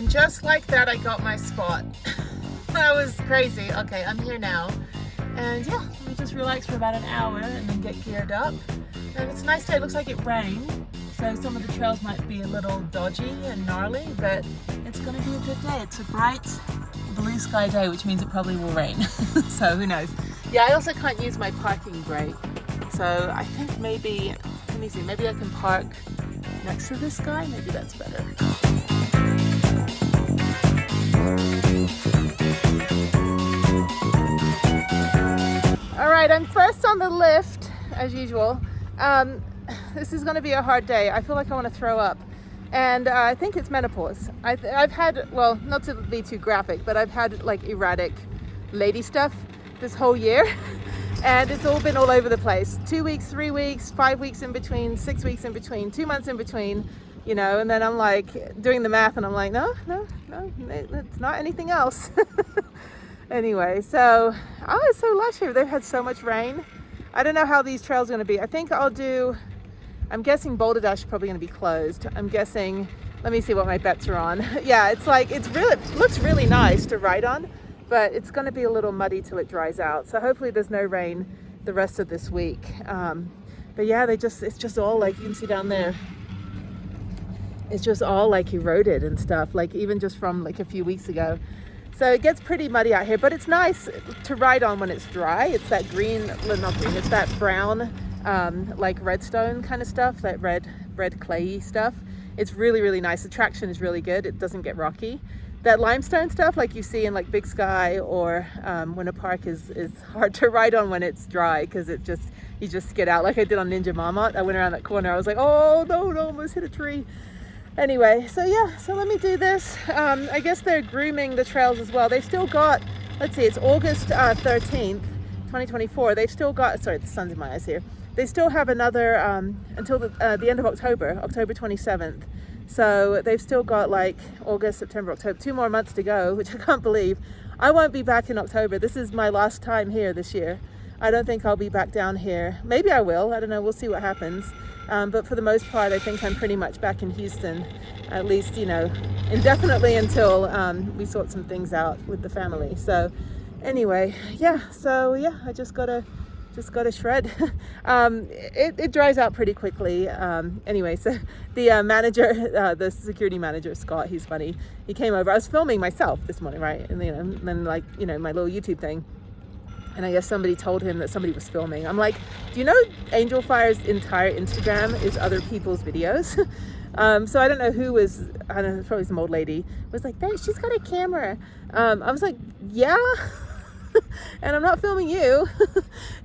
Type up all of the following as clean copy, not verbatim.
And just like that, I got my spot. That was crazy. Okay, I'm here now. And yeah, let me just relax for about an hour and then get geared up. And it's a nice day. It looks like it rained, so some of the trails might be a little dodgy and gnarly, but it's going to be a good day. It's a bright blue sky day, which means it probably will rain. So who knows? Yeah, I also can't use my parking brake. So I think maybe, let me see, maybe I can park next to this guy. Maybe that's better. All right, I'm first on the lift as usual. This is going to be a hard day. I feel like I want to throw up, and I think it's menopause. I've had, well, not to be too graphic, but I've had like erratic lady stuff this whole year, and it's all been all over the place. 2 weeks, 3 weeks, 5 weeks in between, 6 weeks in between, 2 months in between, you know, and then I'm like doing the math and I'm like, no, it's not anything else. Anyway, so, oh, it's so lush here. They've had so much rain. I don't know how these trails are going to be. I think I'm guessing Boulder Dash is probably going to be closed. I'm guessing, let me see what my bets are on. Yeah, it looks really nice to ride on, but it's going to be a little muddy till it dries out. So hopefully there's no rain the rest of this week. But yeah, it's just all like, you can see down there, it's just all like eroded and stuff, like even just from like a few weeks ago. So it gets pretty muddy out here, but it's nice to ride on when it's dry. It's that green, not green, it's that brown, like redstone kind of stuff, that red clayy stuff. It's really, really nice. The traction is really good. It doesn't get rocky. That limestone stuff, like you see in like Big Sky or Winter Park, is hard to ride on when it's dry, because you just skid out, like I did on Ninja Marmot. I went around that corner. I was like, oh no, almost hit a tree. Anyway, so yeah, so let me do this. I guess they're grooming the trails as well. They've still got, let's see, it's August 13th, 2024. They've still got, sorry, the sun's in my eyes here. They still have another, until the end of October 27th. So they've still got like August, September, October, 2 more months to go, which I can't believe. I won't be back in October. This is my last time here this year. I don't think I'll be back down here. Maybe I will, I don't know, we'll see what happens. But for the most part, I think I'm pretty much back in Houston, at least, you know, indefinitely until we sort some things out with the family. So anyway, yeah, I just gotta shred. It dries out pretty quickly. Anyway, so the manager, the security manager, Scott, he's funny. He came over. I was filming myself this morning, right? And, you know, and then like, you know, my little YouTube thing. And I guess somebody told him that somebody was filming. I'm like, do you know Angel Fire's entire Instagram is other people's videos? So I don't know who was, I don't know, probably some old lady, was like, she's got a camera. I was like, yeah, and I'm not filming you.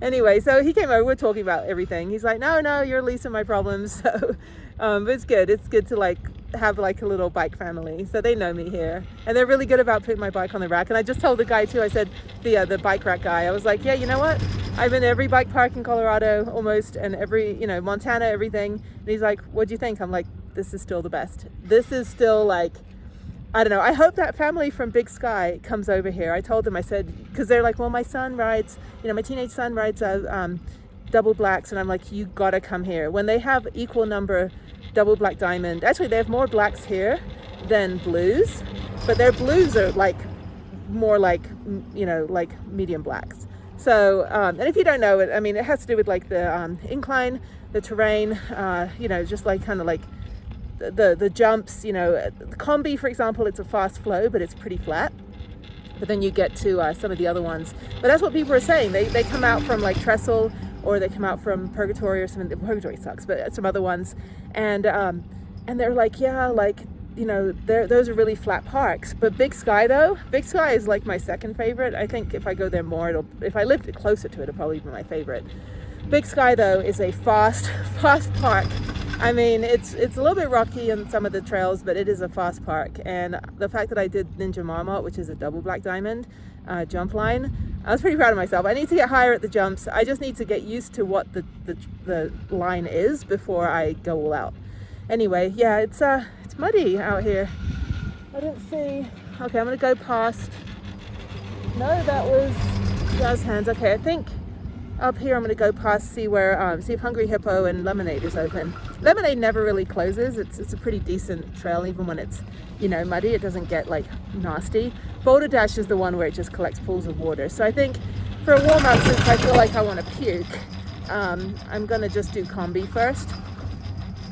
Anyway, so he came over, we're talking about everything. He's like, no, you're leasing my problems. So, but it's good to like have like a little bike family. So they know me here, and they're really good about putting my bike on the rack. And I just told the guy too, I said, the bike rack guy, I was like, yeah, you know what, I've been to every bike park in Colorado almost, and every, you know, Montana, everything. And he's like, what do you think? I'm like, this is still the best. This is still like, I don't know, I hope that family from Big Sky comes over here. I told them, I said, because they're like, well, my son rides, you know, my teenage son rides double blacks, and I'm like, you gotta come here. When they have equal number double black diamond, actually they have more blacks here than blues, but their blues are like more like, you know, like medium blacks. So and if you don't know it, I mean, it has to do with like the incline, the terrain, you know, just like kind of like the jumps, you know. The Combi, for example, it's a fast flow, but it's pretty flat. But then you get to some of the other ones, but that's what people are saying. They come out from like Trestle, or they come out from Purgatory, or something. Purgatory sucks, but some other ones, and they're like, yeah, like, you know, those are really flat parks. But Big Sky though, Big Sky is like my second favorite. I think if I go there more, if I lived closer to it, it'll probably be my favorite. Big Sky though is a fast park. I mean, it's a little bit rocky on some of the trails, but it is a fast park. And the fact that I did Ninja Marmot, which is a double black diamond jump line, I was pretty proud of myself. I need to get higher at the jumps. I just need to get used to what the line is before I go all out. Anyway, yeah, it's muddy out here. I didn't see. Okay, I'm gonna go past. No, that was Jazz Hands. Okay, I think up here I'm going to go past, see if Hungry Hippo and Lemonade is open. Lemonade never really closes. It's a pretty decent trail, even when it's, you know, muddy. It doesn't get like nasty. Boulder Dash is the one where it just collects pools of water. So I think for a warm up, since I feel like I want to puke, I'm going to just do Combi first.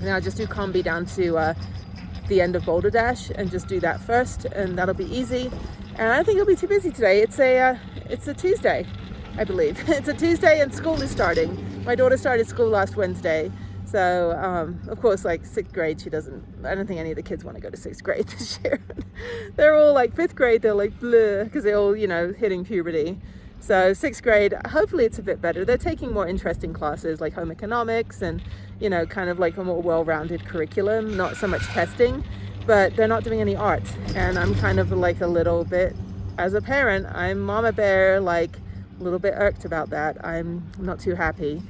And I'll just do Combi down to the end of Boulder Dash and just do that first, and that'll be easy. And I don't think it'll be too busy today. It's a Tuesday, I believe. It's a Tuesday and school is starting. My daughter started school last Wednesday. So, of course, like 6th grade, I don't think any of the kids want to go to 6th grade this year. They're all like 5th grade, they're like bleh, because they're all, you know, hitting puberty. So 6th grade, hopefully it's a bit better. They're taking more interesting classes like home economics and, you know, kind of like a more well-rounded curriculum, not so much testing, but they're not doing any art. And I'm kind of like a little bit, as a parent, I'm mama bear, like a little bit irked about that. I'm not too happy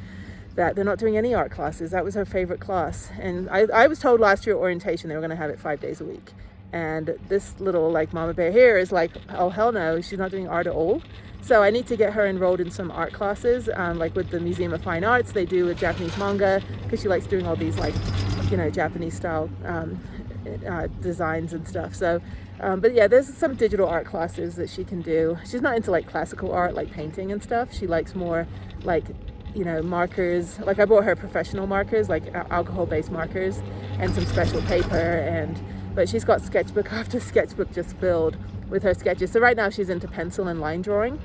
that they're not doing any art classes. That was her favorite class. And I was told last year at orientation they were going to have it 5 days a week. And this little like mama bear here is like, oh hell no, she's not doing art at all. So I need to get her enrolled in some art classes, like with the Museum of Fine Arts. They do a Japanese manga because she likes doing all these like, you know, Japanese style designs and stuff. So, but yeah, there's some digital art classes that she can do. She's not into like classical art, like painting and stuff. She likes more like, you know, markers. Like I bought her professional markers, like alcohol-based markers, and some special paper. But she's got sketchbook after sketchbook just filled with her sketches. So right now she's into pencil and line drawing.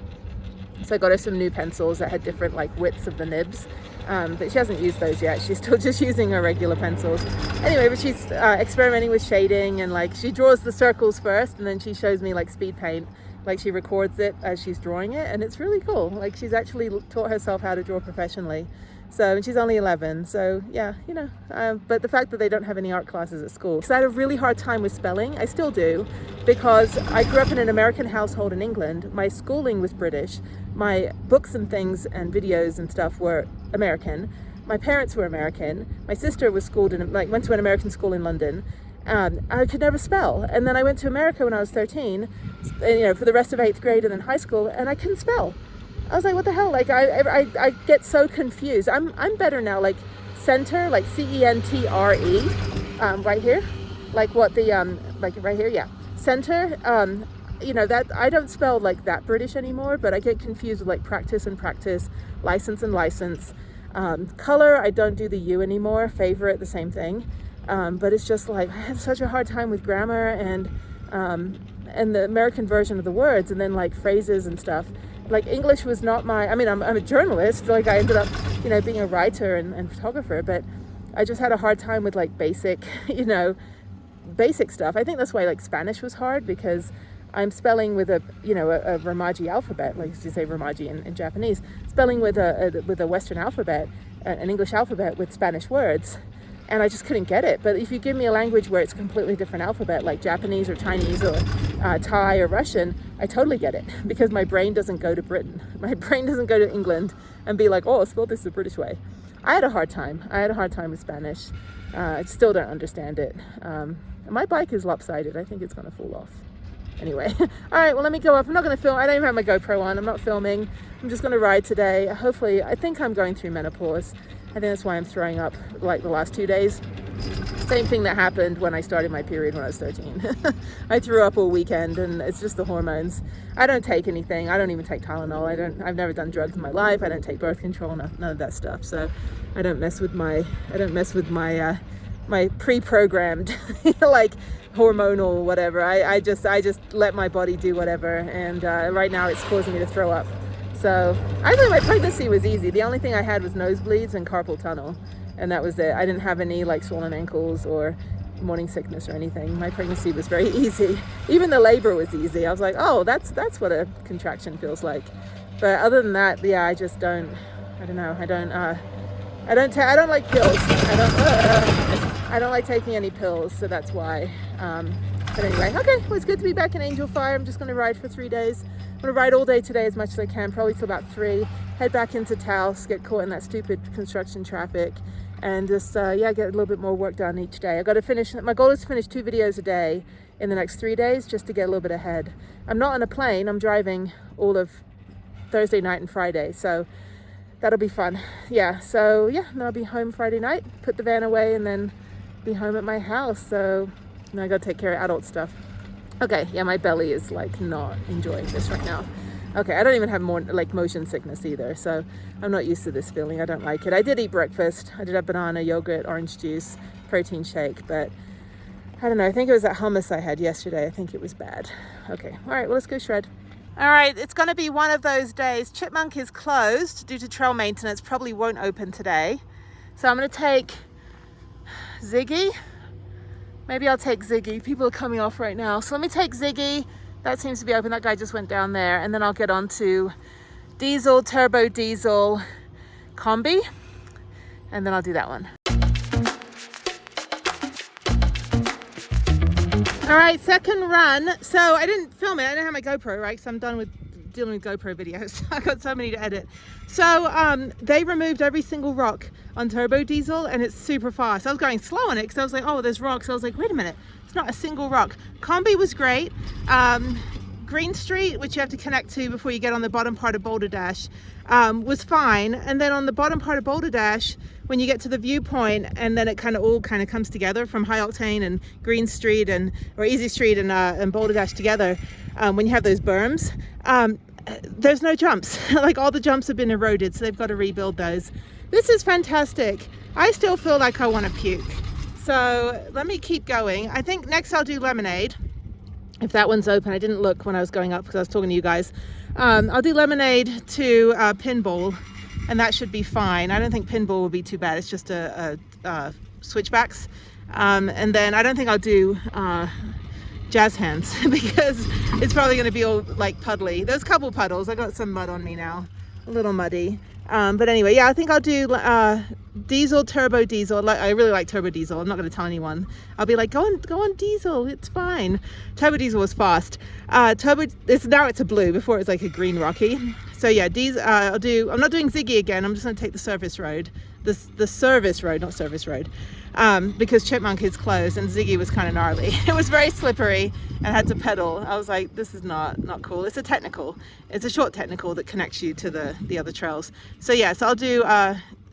So I got her some new pencils that had different like widths of the nibs, but she hasn't used those yet. She's still just using her regular pencils. Anyway, but she's experimenting with shading, and like she draws the circles first and then she shows me like speed paint. Like she records it as she's drawing it, and it's really cool. Like she's actually taught herself how to draw professionally. So, and she's only 11, so yeah, you know, but the fact that they don't have any art classes at school. So I had a really hard time with spelling. I still do, because I grew up in an American household in England. My schooling was British. My books and things and videos and stuff were American. My parents were American. My sister was schooled in, like, went to an American school in London. I could never spell. And then I went to America when I was 13, you know, for the rest of 8th grade and then high school, and I couldn't spell. I was like, what the hell? Like, I get so confused. I'm better now. Like, center, like CENTRE, right here. Like what the, like right here, yeah. Center, you know, that I don't spell like that British anymore, but I get confused with like practice and practice, license and license. Color, I don't do the U anymore. Favorite, the same thing. But it's just like, I had such a hard time with grammar and the American version of the words, and then like phrases and stuff. Like English was not my, I mean, I'm a journalist, like I ended up, you know, being a writer and photographer, but I just had a hard time with like basic, you know, basic stuff. I think that's why like Spanish was hard, because I'm spelling with a, you know, a Romaji alphabet, like you say Romaji in Japanese, spelling with a Western alphabet, an English alphabet with Spanish words. And I just couldn't get it. But if you give me a language where it's a completely different alphabet, like Japanese or Chinese or Thai or Russian, I totally get it, because my brain doesn't go to Britain. My brain doesn't go to England and be like, oh, spell this the British way. I had a hard time. I had a hard time with Spanish. I still don't understand it. My bike is lopsided. I think it's going to fall off. Anyway, all right, well, let me go up. I'm not going to film. I don't even have my GoPro on. I'm not filming. I'm just going to ride today. Hopefully, I think I'm going through menopause. I think that's why I'm throwing up like the last 2 days. Same thing that happened when I started my period when I was 13. I threw up all weekend, and it's just the hormones. I don't take anything. I don't even take Tylenol. I've never done drugs in my life. I don't take birth control, none of that stuff. So I don't mess with my my pre-programmed like hormonal whatever. I just let my body do whatever, and right now it's causing me to throw up. So I think my pregnancy was easy. The only thing I had was nosebleeds and carpal tunnel, and that was it. I didn't have any like swollen ankles or morning sickness or anything. My pregnancy was very easy. Even the labor was easy. I was like, oh, that's what a contraction feels like. But other than that, yeah, I just don't. I don't know. I don't like pills. I don't like taking any pills, so that's why. But anyway, okay, well, it's good to be back in Angel Fire. I'm just going to ride for 3 days. I'm going to ride all day today as much as I can, probably till about 3. Head back into Taos, get caught in that stupid construction traffic, and just, yeah, get a little bit more work done each day. I've got to finish, my goal is to finish 2 videos a day in the next 3 days, just to get a little bit ahead. I'm not on a plane. I'm driving all of Thursday night and Friday, so that'll be fun. Yeah, so yeah, and I'll be home Friday night, put the van away, and then be home at my house. So now I gotta take care of adult stuff. Okay, yeah, my belly is like not enjoying this right now. Okay, I don't even have more like motion sickness either, so I'm not used to this feeling. I don't like it. I did eat breakfast. I did have banana, yogurt, orange juice, protein shake, but I don't know. I think it was that hummus I had yesterday. I think it was bad. Okay, all right, well, let's go shred. All right, it's gonna be one of those days. Chipmunk is closed due to trail maintenance, probably won't open today. So I'm gonna take Ziggy. Maybe I'll take Ziggy. People are coming off right now. So let me take Ziggy. That seems to be open. That guy just went down there. And then I'll get on to diesel, turbo diesel, combi. And then I'll do that one. All right, second run. So I didn't film it. I didn't have my GoPro, right? So I'm done with dealing with GoPro videos. I got so many to edit. So they removed every single rock on turbo diesel, and it's super fast. I was going slow on it because I was like, oh, there's rocks. I was like, wait a minute, it's not a single rock. Combi was great. Green Street, which you have to connect to before you get on the bottom part of Boulder Dash, was fine. And then on the bottom part of Boulder Dash, when you get to the viewpoint, and then it all comes together from High Octane and Green Street or Easy Street and Boulder Dash together, when you have those berms, there's no jumps. Like all the jumps have been eroded, so they've got to rebuild those. This is fantastic. I still feel like I want to puke. So let me keep going. I think next I'll do Lemonade. If that one's open, I didn't look when I was going up because I was talking to you guys. I'll do Lemonade to Pinball, and that should be fine. I don't think Pinball will be too bad. It's just switchbacks. And then I don't think I'll do Jazz Hands because it's probably going to be all like puddly. There's a couple puddles. I got some mud on me now, a little muddy. But anyway, yeah, I think I'll do diesel, turbo diesel. I really like turbo diesel. I'm not going to tell anyone. I'll be like, go on diesel. It's fine. Turbo diesel was fast. Now it's a blue. Before it was like a green rocky. So yeah, I'm not doing Ziggy again. I'm just going to take the service road. The service road, not service road. Because Chipmunk is closed and Ziggy was kind of gnarly. It was very slippery and had to pedal. I was like, this is not cool. It's a short technical that connects you to the other trails. So yes, I'll do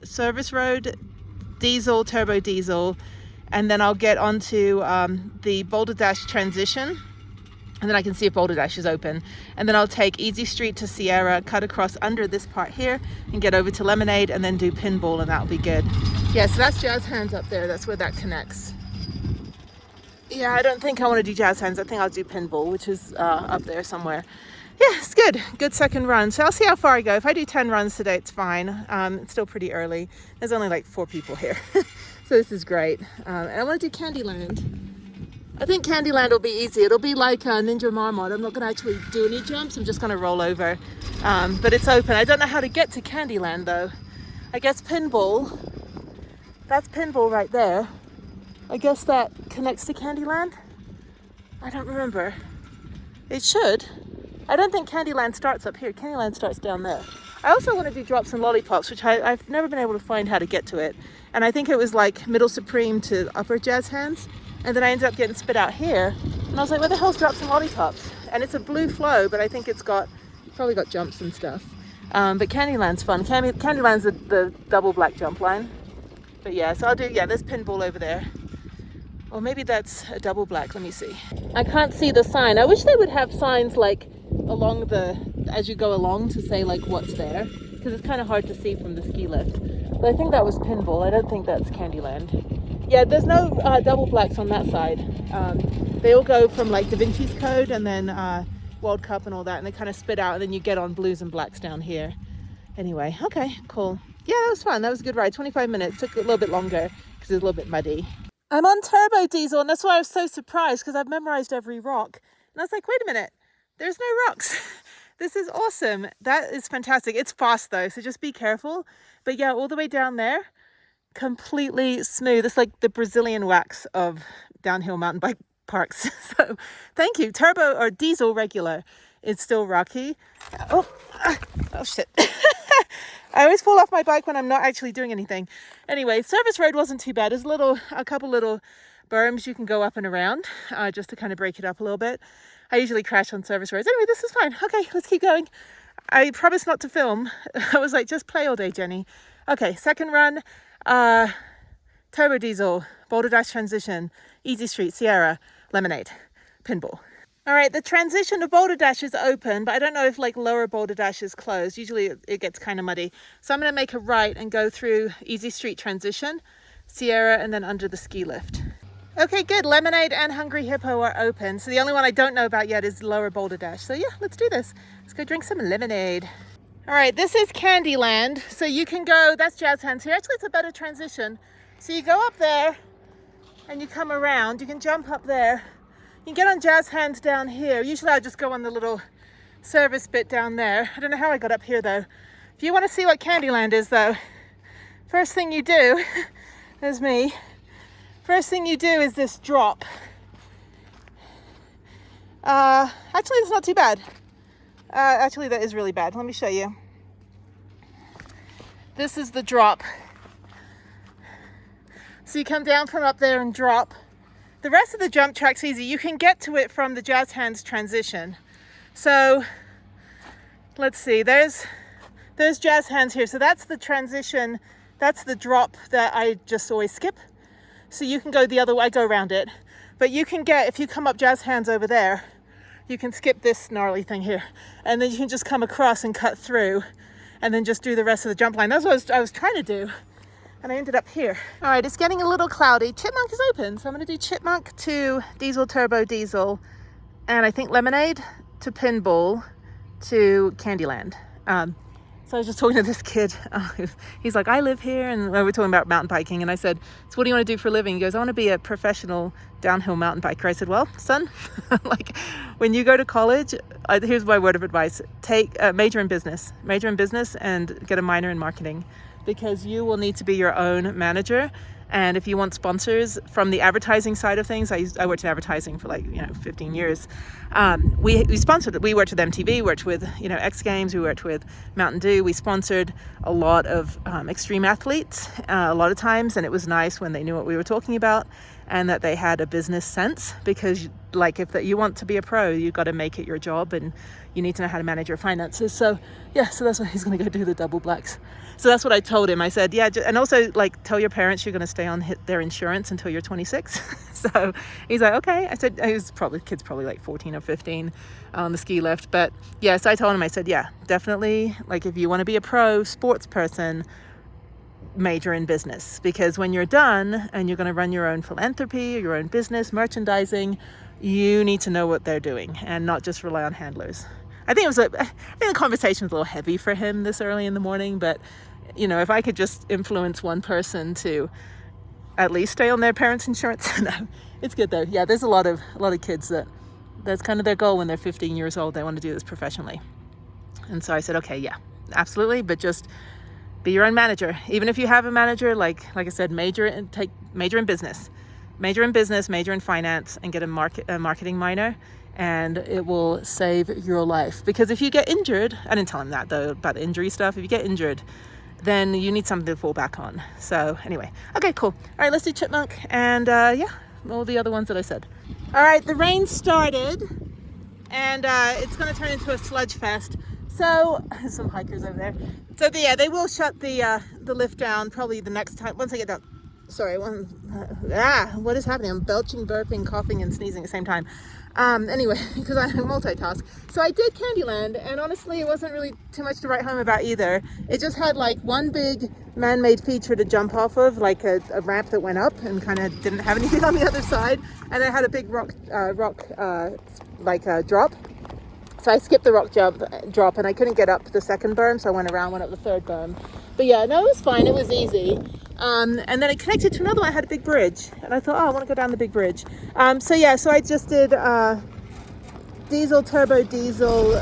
service road, diesel, turbo diesel, and then I'll get onto the Boulder Dash transition, and then I can see if Boulder Dash is open. And then I'll take Easy Street to Sierra, cut across under this part here, and get over to Lemonade, and then do Pinball, and that'll be good. Yeah, so that's Jazz Hands up there. That's where that connects. Yeah, I don't think I want to do Jazz Hands. I think I'll do Pinball, which is up there somewhere. Yeah, it's good. Good second run. So I'll see how far I go. If I do 10 runs today, it's fine. It's still pretty early. There's only like 4 people here. So this is great. And I want to do Candyland. I think Candyland will be easy. It'll be like Ninja Marmot. I'm not going to actually do any jumps. I'm just going to roll over. But it's open. I don't know how to get to Candyland though. I guess Pinball. That's Pinball right there. I guess that connects to Candyland. I don't remember. It should. I don't think Candyland starts up here. Candyland starts down there. I also want to do Drops and Lollipops, which I've never been able to find how to get to it. And I think it was like Middle Supreme to Upper Jazz Hands. And then I ended up getting spit out here. And I was like, where the hell's Drops and Lollipops? And it's a blue flow, but I think it's probably got jumps and stuff. But Candyland's fun. Candyland's the double black jump line. But yeah, so I'll do, there's Pinball over there. Or maybe that's a double black. Let me see. I can't see the sign. I wish they would have signs like along as you go along to say like what's there. Because it's kind of hard to see from the ski lift. But I think that was Pinball. I don't think that's Candyland. Yeah, there's no double blacks on that side. They all go from like Da Vinci's Code and then World Cup and all that. And they kind of spit out and then you get on blues and blacks down here. Anyway, okay, cool. Yeah, that was fun. That was a good ride. 25 minutes. Took a little bit longer because it was a little bit muddy. I'm on turbo diesel, and that's why I was so surprised because I've memorized every rock. And I was like, wait a minute, there's no rocks. This is awesome. That is fantastic. It's fast though, so just be careful. But yeah, all the way down there, completely smooth. It's like the Brazilian wax of downhill mountain bike parks. So thank you. Turbo or diesel regular is still rocky. Oh shit. I always fall off my bike when I'm not actually doing anything. Anyway, service road wasn't too bad. There's a couple little berms you can go up and around just to kind of break it up a little bit. I usually crash on service roads. Anyway, this is fine. Okay, let's keep going. I promised not to film. I was like, just play all day, Jenny. Okay, second run, Turbo Diesel, Boulder Dash Transition, Easy Street, Sierra, Lemonade, Pinball. All right, the transition to Boulder Dash is open, but I don't know if like lower Boulder Dash is closed. Usually it gets kind of muddy. So I'm gonna make a right and go through Easy Street Transition, Sierra, and then under the ski lift. Okay, good. Lemonade and Hungry Hippo are open. So the only one I don't know about yet is lower Boulder Dash. So yeah, let's do this. Let's go drink some lemonade. All right, this is Candyland. So you can go, that's Jazz Hands here. Actually, it's a better transition. So you go up there and you come around. You can jump up there. You can get on Jazz Hands down here. Usually I just go on the little service bit down there. I don't know how I got up here though. If you want to see what Candyland is though, first thing you do, there's me. First thing you do is this drop. Actually, it's not too bad. Actually, that is really bad. Let me show you. This is the drop. So you come down from up there and drop. The rest of the jump track's easy. You can get to it from the Jazz Hands transition. So let's see, there's Jazz Hands here. So that's the transition. That's the drop that I just always skip. So you can go the other way, I go around it. But you can get, if you come up Jazz Hands over there, you can skip this gnarly thing here. And then you can just come across and cut through and then just do the rest of the jump line. That's what I was trying to do. And I ended up here. All right, it's getting a little cloudy. Chipmunk is open. So I'm gonna do Chipmunk to Diesel Turbo Diesel. And I think Lemonade to Pinball to Candyland. So I was just talking to this kid. He's like, I live here. And we were talking about mountain biking. And I said, so what do you want to do for a living? He goes, I want to be a professional downhill mountain biker. I said, well, son, like when you go to college, here's my word of advice. Take major in business and get a minor in marketing, because you will need to be your own manager. And if you want sponsors from the advertising side of things, I worked in advertising for 15 years. We sponsored it. We worked with MTV, we worked with, X Games, we worked with Mountain Dew. We sponsored a lot of extreme athletes a lot of times. And it was nice when they knew what we were talking about and that they had a business sense, because if you want to be a pro, you've got to make it your job and you need to know how to manage your finances. So yeah, so that's why he's going to go do the double blacks. So that's what I told him. I said, yeah, and also tell your parents you're going to stay on their insurance until you're 26. So he's like, okay. I said, kid's probably like 14 or 15 on the ski lift. But yeah, so I told him, I said, yeah, definitely. If you want to be a pro sports person, major in business, because when you're done and you're going to run your own philanthropy or your own business, merchandising, you need to know what they're doing and not just rely on handlers. I think the conversation was a little heavy for him this early in the morning, but if I could just influence one person to at least stay on their parents' insurance, no, it's good though. Yeah, there's a lot of kids that's kind of their goal when they're 15 years old. They want to do this professionally. And so I said, okay, yeah, absolutely. But just be your own manager. Even if you have a manager, like I said, major in business, major in finance, and get a marketing minor. And it will save your life. Because if you get injured, I didn't tell him that though, about the injury stuff. If you get injured, then you need something to fall back on. So anyway, okay, cool. All right, let's do Chipmunk and all the other ones that I said. All right, the rain started and it's gonna turn into a sludge fest. So there's some hikers over there. So they will shut the lift down probably the next time, once I get down. Sorry, what is happening? I'm belching, burping, coughing, and sneezing at the same time. Anyway, because I multitask. So I did Candyland, and honestly, it wasn't really too much to write home about either. It just had one big man-made feature to jump off of, like a ramp that went up and kind of didn't have anything on the other side. And it had a big rock drop. So I skipped the rock drop, and I couldn't get up the second berm, so I went up the third berm. But yeah, no, it was fine. It was easy. And then it connected to another one. I had a big bridge, and I thought, I want to go down the big bridge. So I just did Diesel, Turbo Diesel,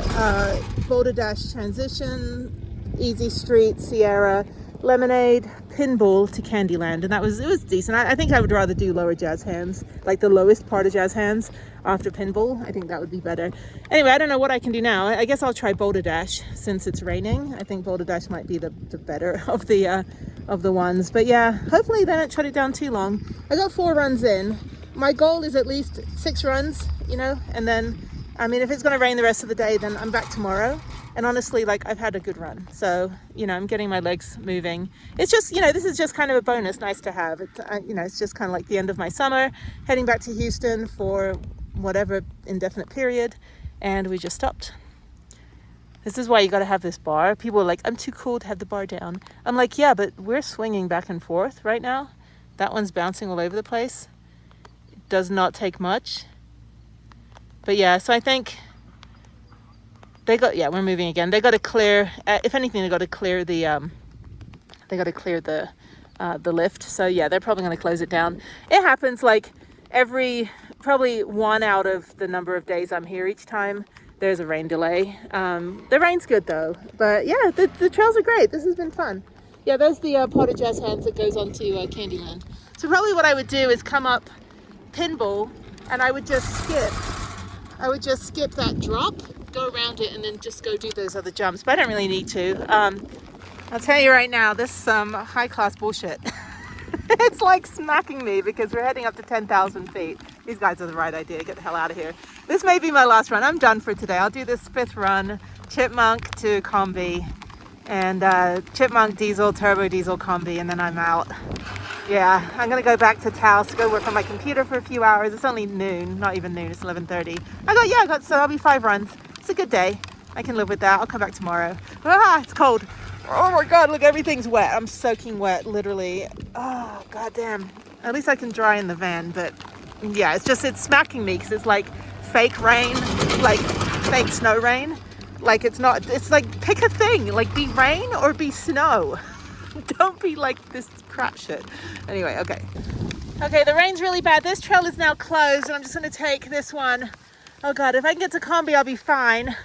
Boulder Dash Transition, Easy Street, Sierra, Lemonade, Pinball to Candyland, and it was decent. I think I would rather do lower Jazz Hands, like the lowest part of Jazz Hands after Pinball. I think that would be better. Anyway, I don't know what I can do now. I guess I'll try Boulder Dash since it's raining. I think Boulder Dash might be the better of the ones. But yeah, hopefully they don't shut it down too long. I got 4 runs in. My goal is at least 6 runs, and then I mean, if it's going to rain the rest of the day, then I'm back tomorrow. And honestly, like, I've had a good run. So, you know, I'm getting my legs moving. It's just, you know, this is just kind of a bonus, nice to have. It's, you know, it's just kind of like the end of my summer, heading back to Houston for whatever indefinite period. And we just stopped. This is why you got to have this bar. People are like, I'm too cool to have the bar down. I'm like, yeah, but we're swinging back and forth right now. That one's bouncing all over the place. It does not take much. But yeah, so I think they got, yeah, we're moving again. They got to clear, if anything, they got to clear the lift. So yeah, they're probably going to close it down. It happens like probably one out of the number of days I'm here each time. There's a rain delay. The rain's good though. But yeah, the trails are great. This has been fun. Yeah, there's the pot of jazz hands that goes on to Candyland. So probably what I would do is come up Pinball and I would just skip that drop, go around it, and then just go do those other jumps. But I don't really need to. I'll tell you right now, this is some high-class bullshit. It's like smacking me because we're heading up to 10,000 feet. These guys are the right idea. Get the hell out of here. This may be my last run. I'm done for today. I'll do this 5th run, Chipmunk to Combi, and Chipmunk diesel, turbo diesel Combi, and then I'm out. Yeah, I'm gonna go back to Taos to go work on my computer for a few hours. It's only noon, not even noon, it's 11:30. So that'll be 5 runs. It's a good day. I can live with that. I'll come back tomorrow. Ah, it's cold. Oh my God, look, everything's wet. I'm soaking wet, literally. Oh, goddamn. At least I can dry in the van, but yeah, it's smacking me because it's like fake rain, like fake snow rain. Like it's like, pick a thing, like be rain or be snow. Don't be like this crap shit. Anyway, okay, the rain's really bad. This trail is now closed and I'm just gonna take this one. Oh God, if I can get to Combi, I'll be fine.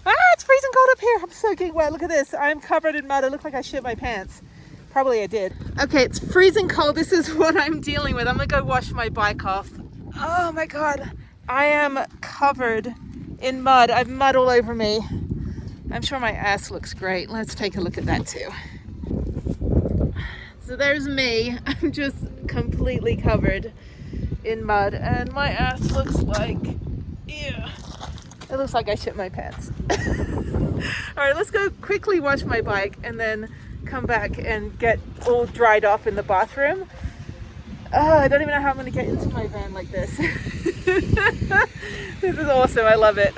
Ah, it's freezing cold up here. I'm soaking wet. Look at this. I'm covered in mud. I look like I shit my pants. Probably I did. Okay, it's freezing cold. This is what I'm dealing with. I'm gonna go wash my bike off. Oh my God, I am covered in mud. I have mud all over me. I'm sure my ass looks great. Let's take a look at that too. So there's me. I'm just completely covered in mud and my ass looks like, yeah, it looks like I shit my pants. All right, let's go quickly wash my bike and then come back and get all dried off in the bathroom. Oh, I don't even know how I'm gonna get into my van like this. This is awesome, I love it.